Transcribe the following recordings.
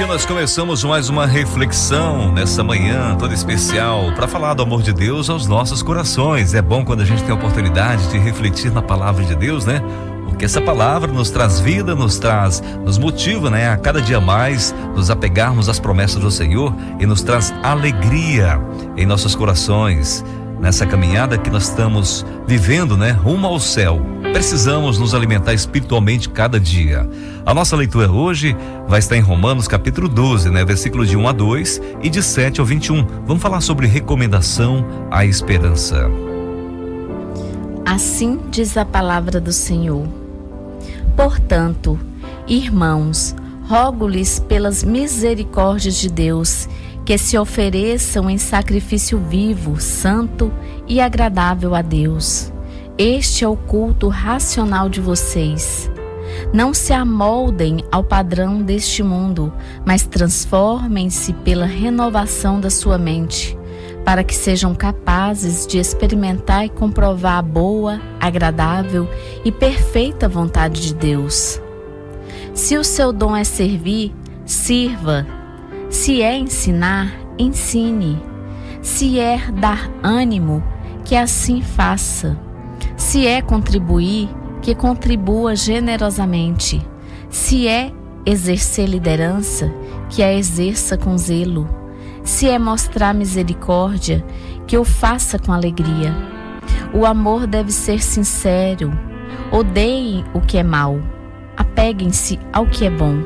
nós começamos mais uma reflexão nessa manhã toda especial para falar do amor de Deus aos nossos corações. É bom quando a gente tem a oportunidade de refletir na palavra de Deus, né? Porque essa palavra nos traz vida, nos motiva, né? A cada dia mais nos apegarmos às promessas do Senhor e nos traz alegria em nossos corações. Nessa caminhada que nós estamos vivendo, né? Rumo ao céu. Precisamos nos alimentar espiritualmente cada dia. A nossa leitura hoje vai estar em Romanos capítulo 12, né? Versículo de 1 a 2 e de 7 ao 21. Vamos falar sobre recomendação à esperança. Assim diz a palavra do Senhor. Portanto, irmãos, rogo-lhes pelas misericórdias de Deus, que se ofereçam em sacrifício vivo, santo e agradável a Deus. Este é o culto racional de vocês. Não se amoldem ao padrão deste mundo, mas transformem-se pela renovação da sua mente, para que sejam capazes de experimentar e comprovar a boa, agradável e perfeita vontade de Deus. Se o seu dom é servir, sirva. Se é ensinar, ensine. Se é dar ânimo, que assim faça. Se é contribuir, que contribua generosamente. Se é exercer liderança, que a exerça com zelo. Se é mostrar misericórdia, que o faça com alegria. O amor deve ser sincero. Odeiem o que é mal. Apeguem-se ao que é bom.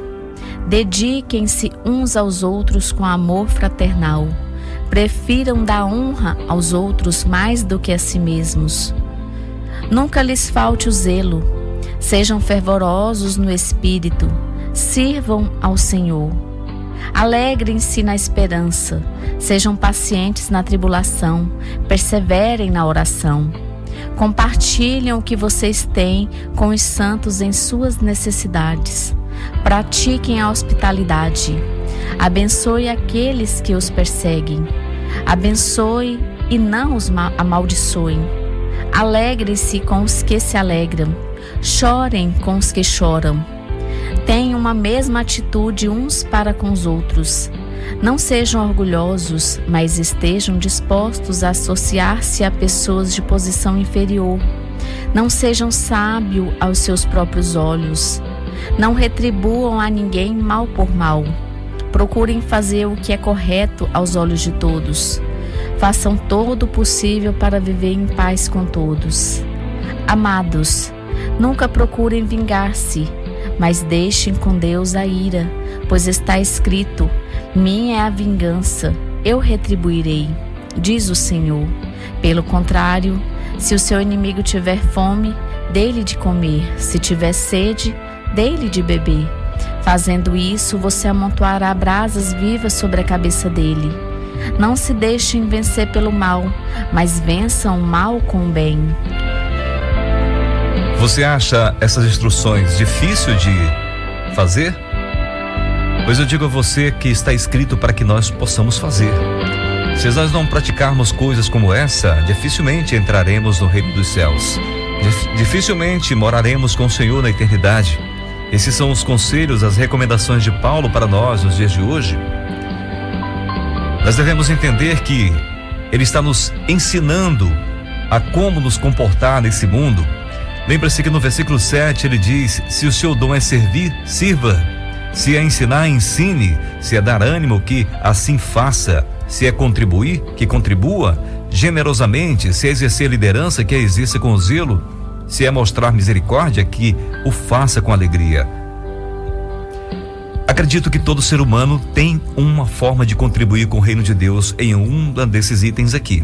Dediquem-se uns aos outros com amor fraternal. Prefiram dar honra aos outros mais do que a si mesmos. Nunca lhes falte o zelo. Sejam fervorosos no espírito. Sirvam ao Senhor. Alegrem-se na esperança. Sejam pacientes na tribulação. Perseverem na oração. Compartilhem o que vocês têm com os santos em suas necessidades. Pratiquem a hospitalidade. Abençoe aqueles que os perseguem. Abençoe e não os amaldiçoem. Alegrem-se com os que se alegram. Chorem com os que choram. Tenham uma mesma atitude uns para com os outros. Não sejam orgulhosos, mas estejam dispostos a associar-se a pessoas de posição inferior. Não sejam sábios aos seus próprios olhos. Não retribuam a ninguém mal por mal. Procurem fazer o que é correto aos olhos de todos. Façam todo o possível para viver em paz com todos. Amados, nunca procurem vingar-se, mas deixem com Deus a ira, pois está escrito: minha é a vingança, eu retribuirei, diz o Senhor. Pelo contrário, se o seu inimigo tiver fome, dê-lhe de comer. Se tiver sede, dê-lhe de beber. Fazendo isso, você amontoará brasas vivas sobre a cabeça dele. Não se deixem vencer pelo mal, mas vençam o mal com o bem. Você acha essas instruções difícil de fazer? Pois eu digo a você que está escrito para que nós possamos fazer. Se nós não praticarmos coisas como essa, dificilmente entraremos no reino dos céus. Dificilmente moraremos com o Senhor na eternidade. Esses são os conselhos, as recomendações de Paulo para nós nos dias de hoje. Nós devemos entender que ele está nos ensinando a como nos comportar nesse mundo. Lembra-se que no versículo 7 ele diz: se o seu dom é servir, sirva. Se é ensinar, ensine. Se é dar ânimo, que assim faça. Se é contribuir, que contribua generosamente. Se é exercer liderança, que a exerça com zelo. Se é mostrar misericórdia, que o faça com alegria. Acredito que todo ser humano tem uma forma de contribuir com o reino de Deus em um desses itens aqui.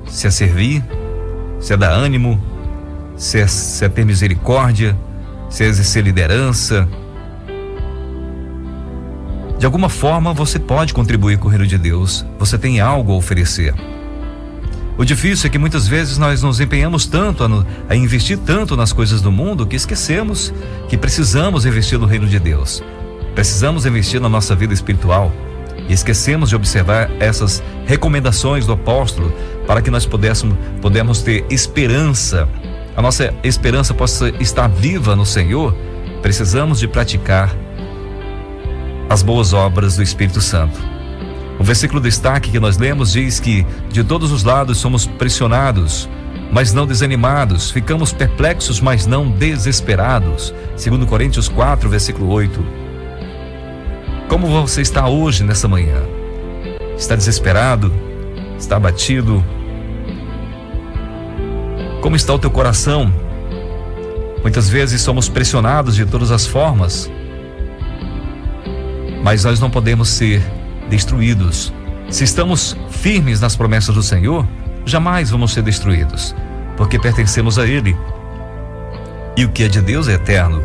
Se é servir, se é dar ânimo, se é ter misericórdia, se é exercer liderança. De alguma forma você pode contribuir com o reino de Deus. Você tem algo a oferecer. O difícil é que muitas vezes nós nos empenhamos tanto a investir tanto nas coisas do mundo que esquecemos que precisamos investir no reino de Deus. Precisamos investir na nossa vida espiritual e esquecemos de observar essas recomendações do apóstolo para que nós pudéssemos ter esperança. A nossa esperança possa estar viva no Senhor. Precisamos de praticar as boas obras do Espírito Santo. O versículo destaque que nós lemos diz que de todos os lados somos pressionados, mas não desanimados, ficamos perplexos, mas não desesperados. 2 Coríntios 4, versículo 8. Como você está hoje, nessa manhã? Está desesperado? Está abatido? Como está o teu coração? Muitas vezes somos pressionados de todas as formas, mas nós não podemos ser destruídos. Se estamos firmes nas promessas do Senhor, jamais vamos ser destruídos, porque pertencemos a Ele. E o que é de Deus é eterno.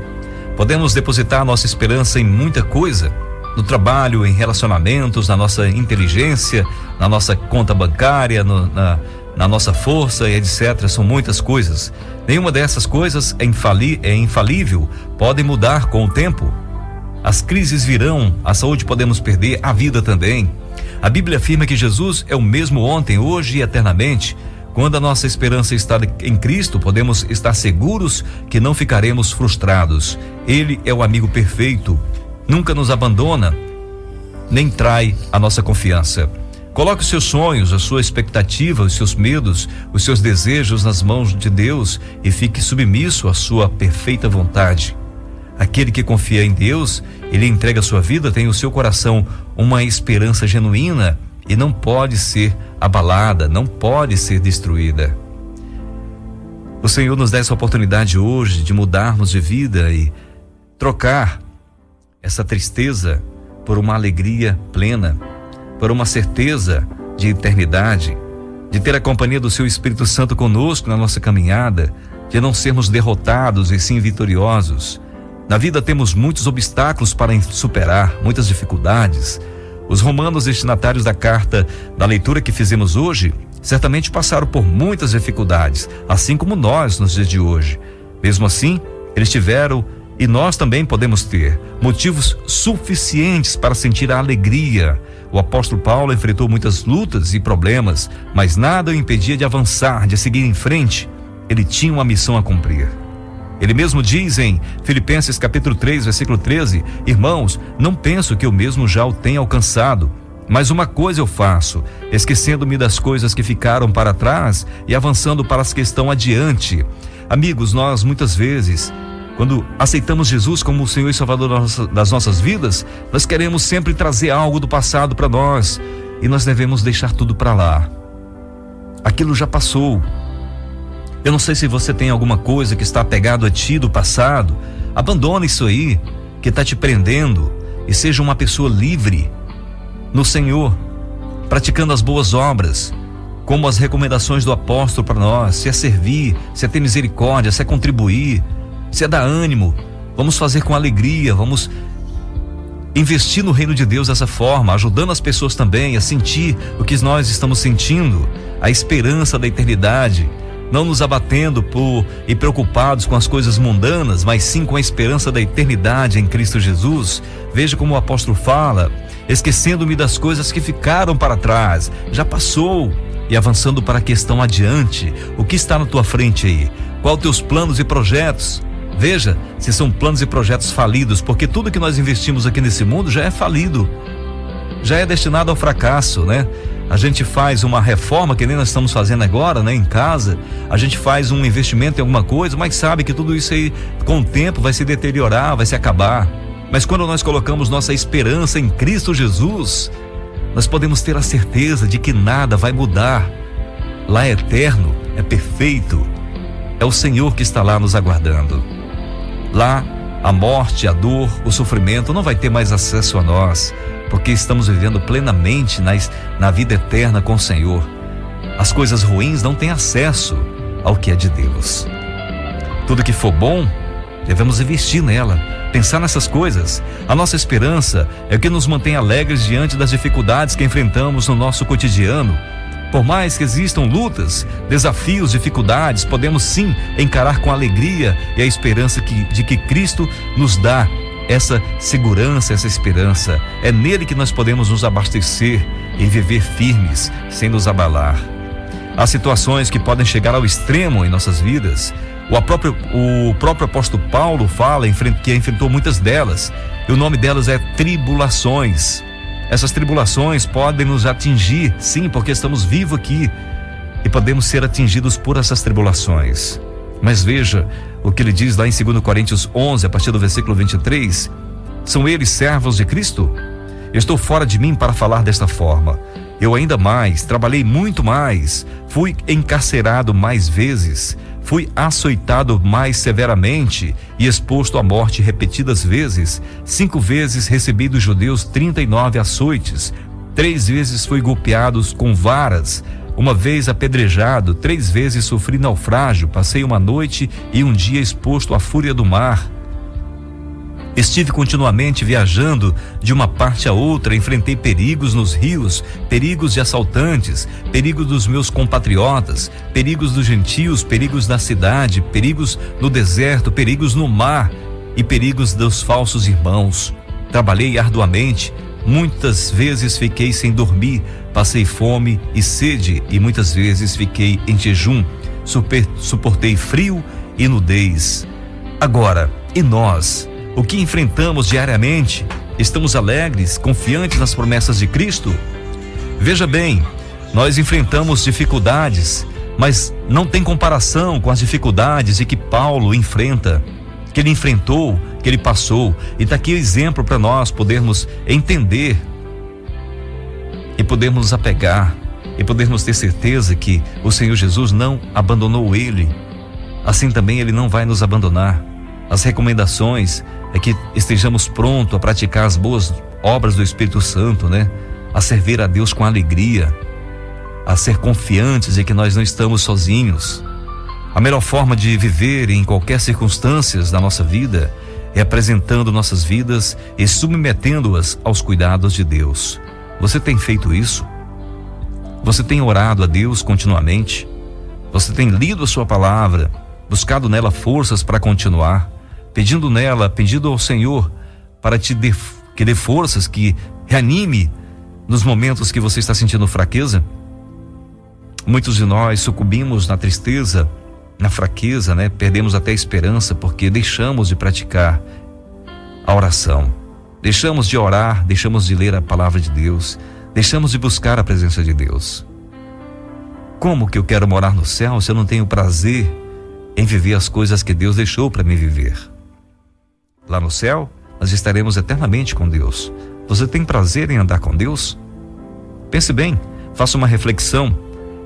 Podemos depositar nossa esperança em muita coisa, no trabalho, em relacionamentos, na nossa inteligência, na nossa conta bancária, na nossa força e etc. São muitas coisas. Nenhuma dessas coisas é infalível, podem mudar com o tempo. As crises virão, a saúde podemos perder, a vida também. A Bíblia afirma que Jesus é o mesmo ontem, hoje e eternamente. Quando a nossa esperança está em Cristo, podemos estar seguros que não ficaremos frustrados. Ele é o amigo perfeito, nunca nos abandona, nem trai a nossa confiança. Coloque os seus sonhos, a sua expectativa, os seus medos, os seus desejos nas mãos de Deus e fique submisso à sua perfeita vontade. Aquele que confia em Deus, ele entrega a sua vida, tem o seu coração uma esperança genuína e não pode ser abalada, não pode ser destruída. O Senhor nos dá essa oportunidade hoje de mudarmos de vida e trocar essa tristeza por uma alegria plena, por uma certeza de eternidade, de ter a companhia do seu Espírito Santo conosco na nossa caminhada, de não sermos derrotados e sim vitoriosos. Na vida temos muitos obstáculos para superar, muitas dificuldades. Os romanos destinatários da carta da leitura que fizemos hoje certamente passaram por muitas dificuldades, assim como nós nos dias de hoje. Mesmo assim, eles tiveram, e nós também podemos ter, motivos suficientes para sentir a alegria. O apóstolo Paulo enfrentou muitas lutas e problemas, mas nada o impedia de avançar, de seguir em frente. Ele tinha uma missão a cumprir. Ele mesmo diz em Filipenses capítulo 3, versículo 13: Irmãos, não penso que eu mesmo já o tenha alcançado, mas uma coisa eu faço, esquecendo-me das coisas que ficaram para trás e avançando para as que estão adiante. Amigos, nós muitas vezes, quando aceitamos Jesus como o Senhor e Salvador das nossas vidas, nós queremos sempre trazer algo do passado para nós e nós devemos deixar tudo para lá. Aquilo já passou. Eu não sei se você tem alguma coisa que está apegado a ti do passado. Abandone isso aí que está te prendendo e seja uma pessoa livre no Senhor, praticando as boas obras, como as recomendações do apóstolo para nós. Se é servir, se é ter misericórdia, se é contribuir, se é dar ânimo, vamos fazer com alegria, vamos investir no reino de Deus dessa forma, ajudando as pessoas também a sentir o que nós estamos sentindo, a esperança da eternidade. Não nos abatendo e preocupados com as coisas mundanas, mas sim com a esperança da eternidade em Cristo Jesus. Veja como o apóstolo fala: esquecendo-me das coisas que ficaram para trás, já passou, e avançando para a questão adiante. O que está na tua frente aí? Qual teus planos e projetos? Veja se são planos e projetos falidos, porque tudo que nós investimos aqui nesse mundo já é falido, já é destinado ao fracasso, né? A gente faz uma reforma, que nem nós estamos fazendo agora, né, em casa. A gente faz um investimento em alguma coisa, mas sabe que tudo isso aí, com o tempo, vai se deteriorar, vai se acabar. Mas quando nós colocamos nossa esperança em Cristo Jesus, nós podemos ter a certeza de que nada vai mudar. Lá é eterno, é perfeito. É o Senhor que está lá nos aguardando. Lá, a morte, a dor, o sofrimento não vai ter mais acesso a nós, porque estamos vivendo plenamente na vida eterna com o Senhor. As coisas ruins não têm acesso ao que é de Deus. Tudo que for bom, devemos investir nela, pensar nessas coisas. A nossa esperança é o que nos mantém alegres diante das dificuldades que enfrentamos no nosso cotidiano. Por mais que existam lutas, desafios, dificuldades, podemos sim encarar com alegria e a esperança de que Cristo nos dá essa segurança, essa esperança. É nele que nós podemos nos abastecer e viver firmes, sem nos abalar. Há situações que podem chegar ao extremo em nossas vidas. O próprio apóstolo Paulo fala que enfrentou muitas delas. E o nome delas é tribulações. Essas tribulações podem nos atingir, sim, porque estamos vivos aqui e podemos ser atingidos por essas tribulações. Mas veja o que ele diz lá em 2 Coríntios 11, a partir do versículo 23. São eles servos de Cristo? Eu estou fora de mim para falar desta forma. Eu ainda mais, trabalhei muito mais, fui encarcerado mais vezes, fui açoitado mais severamente e exposto à morte repetidas vezes. 5 vezes recebi dos judeus 39 açoites, 3 vezes fui golpeado com varas, 1 vez apedrejado, 3 vezes sofri naufrágio, passei 1 noite e 1 dia exposto à fúria do mar. Estive continuamente viajando de uma parte a outra, enfrentei perigos nos rios, perigos de assaltantes, perigos dos meus compatriotas, perigos dos gentios, perigos da cidade, perigos no deserto, perigos no mar e perigos dos falsos irmãos. Trabalhei arduamente, muitas vezes fiquei sem dormir, passei fome e sede e muitas vezes fiquei em jejum, suportei frio e nudez. Agora, e nós? O que enfrentamos diariamente? Estamos alegres, confiantes nas promessas de Cristo? Veja bem, nós enfrentamos dificuldades, mas não tem comparação com as dificuldades de que Paulo enfrenta, que ele enfrentou, que ele passou. E está aqui o exemplo para nós podermos entender e podermos nos apegar e podermos ter certeza que o Senhor Jesus não abandonou ele, assim também ele não vai nos abandonar. As recomendações é que estejamos prontos a praticar as boas obras do Espírito Santo, né? A servir a Deus com alegria, a ser confiantes de que nós não estamos sozinhos. A melhor forma de viver em qualquer circunstância da nossa vida é apresentando nossas vidas e submetendo-as aos cuidados de Deus. Você tem feito isso? Você tem orado a Deus continuamente? Você tem lido a sua palavra, buscado nela forças para continuar? Pedindo ao Senhor para que dê forças, que reanime nos momentos que você está sentindo fraqueza? Muitos de nós sucumbimos na tristeza, na fraqueza, né? Perdemos até a esperança porque deixamos de praticar a oração, deixamos de orar, deixamos de ler a palavra de Deus, deixamos de buscar a presença de Deus. Como que eu quero morar no céu se eu não tenho prazer em viver as coisas que Deus deixou para me viver? Lá no céu, nós estaremos eternamente com Deus. Você tem prazer em andar com Deus? Pense bem, faça uma reflexão,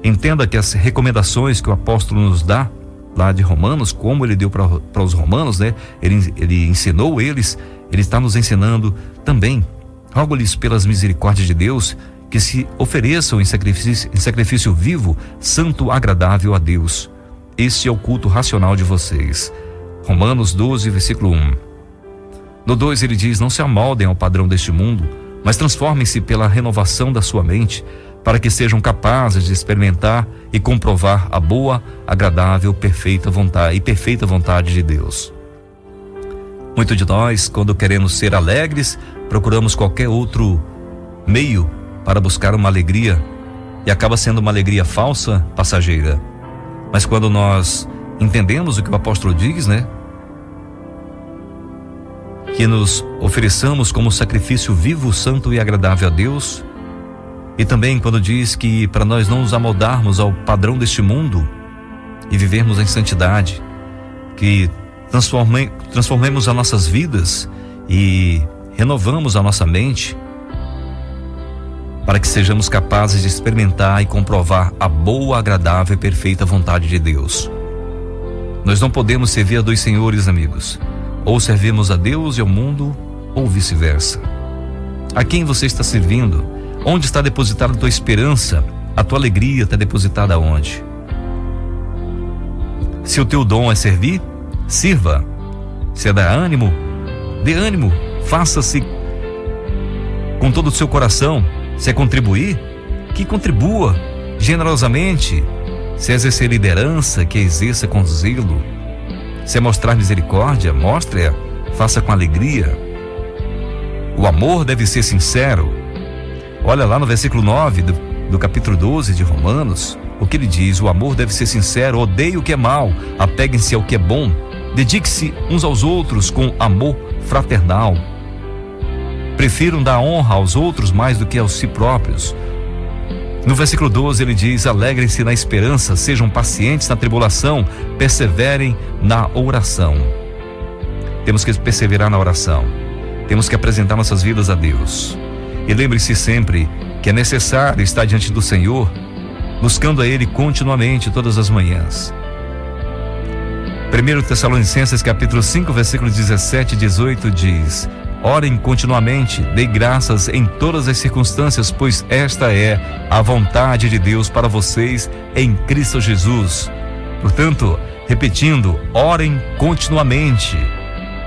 entenda que as recomendações que o apóstolo nos dá, lá de Romanos, como ele deu para os romanos, né? Ele ensinou eles, ele está nos ensinando também. Rogo-lhes pelas misericórdias de Deus que se ofereçam em sacrifício vivo, santo, agradável a Deus. Este é o culto racional de vocês. Romanos 12, versículo 1. No 2 ele diz: não se amoldem ao padrão deste mundo, mas transformem-se pela renovação da sua mente, para que sejam capazes de experimentar e comprovar a boa, agradável, perfeita vontade de Deus. Muitos de nós, quando queremos ser alegres, procuramos qualquer outro meio para buscar uma alegria, e acaba sendo uma alegria falsa, passageira. Mas quando nós entendemos o que o apóstolo diz, né? Que nos ofereçamos como sacrifício vivo, santo e agradável a Deus. E também quando diz que para nós não nos amoldarmos ao padrão deste mundo e vivermos em santidade, que transformemos as nossas vidas e renovamos a nossa mente para que sejamos capazes de experimentar e comprovar a boa, agradável e perfeita vontade de Deus. Nós não podemos servir a 2 senhores, amigos. Ou servimos a Deus e ao mundo, ou vice-versa. A quem você está servindo? Onde está depositada a tua esperança? A tua alegria está depositada onde? Se o teu dom é servir, sirva. Se é dar ânimo, dê ânimo. Faça-se com todo o seu coração. Se é contribuir, que contribua generosamente. Se é exercer liderança, que exerça com zelo. Se é mostrar misericórdia, mostre-a, faça com alegria. O amor deve ser sincero. Olha lá no versículo 9 do capítulo 12 de Romanos, o que ele diz: o amor deve ser sincero, odeie o que é mal, apeguem-se ao que é bom, dedique-se uns aos outros com amor fraternal. prefiram dar honra aos outros mais do que aos si próprios. No versículo 12 ele diz: alegrem-se na esperança, sejam pacientes na tribulação, perseverem na oração. Temos que perseverar na oração, temos que apresentar nossas vidas a Deus. E lembre-se sempre que é necessário estar diante do Senhor, buscando a Ele continuamente, todas as manhãs. 1 Tessalonicenses capítulo 5, versículos 17 e 18 diz: orem continuamente, dêem graças em todas as circunstâncias, pois esta é a vontade de Deus para vocês em Cristo Jesus. Portanto, repetindo, orem continuamente.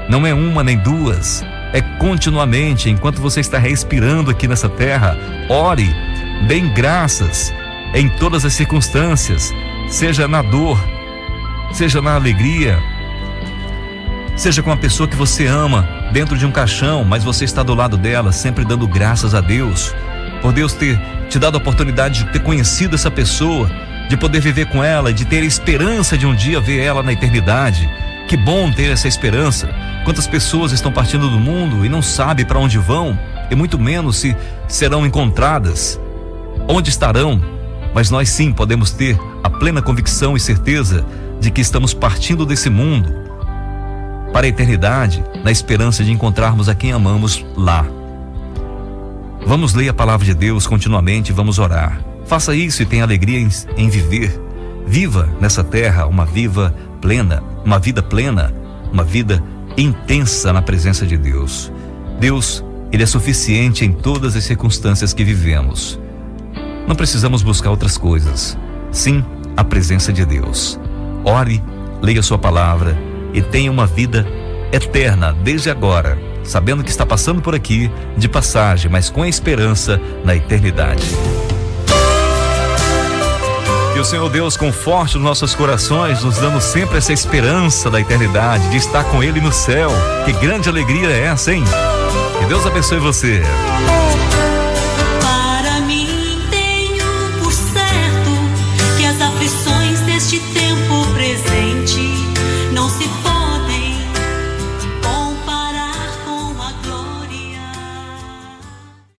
Não é uma nem duas, é continuamente. Enquanto você está respirando aqui nessa terra, ore, deem graças em todas as circunstâncias, seja na dor, seja na alegria, seja com a pessoa que você ama dentro de um caixão, mas você está do lado dela, sempre dando graças a Deus, por Deus ter te dado a oportunidade de ter conhecido essa pessoa, de poder viver com ela, de ter a esperança de um dia ver ela na eternidade. Que bom ter essa esperança. Quantas pessoas estão partindo do mundo e não sabem para onde vão, e muito menos se serão encontradas, onde estarão. Mas nós sim podemos ter a plena convicção e certeza de que estamos partindo desse mundo para a eternidade, na esperança de encontrarmos a quem amamos lá. Vamos ler a palavra de Deus continuamente, vamos orar. Faça isso e tenha alegria em viver. Viva nessa terra uma vida plena, uma vida intensa na presença de Deus. Deus, Ele é suficiente em todas as circunstâncias que vivemos. Não precisamos buscar outras coisas, sim a presença de Deus. Ore, leia sua palavra e tenha uma vida eterna desde agora, sabendo que está passando por aqui de passagem, mas com a esperança na eternidade. Que o Senhor Deus conforte os nossos corações, nos dando sempre essa esperança da eternidade, de estar com Ele no céu. Que grande alegria é essa, hein? Que Deus abençoe você.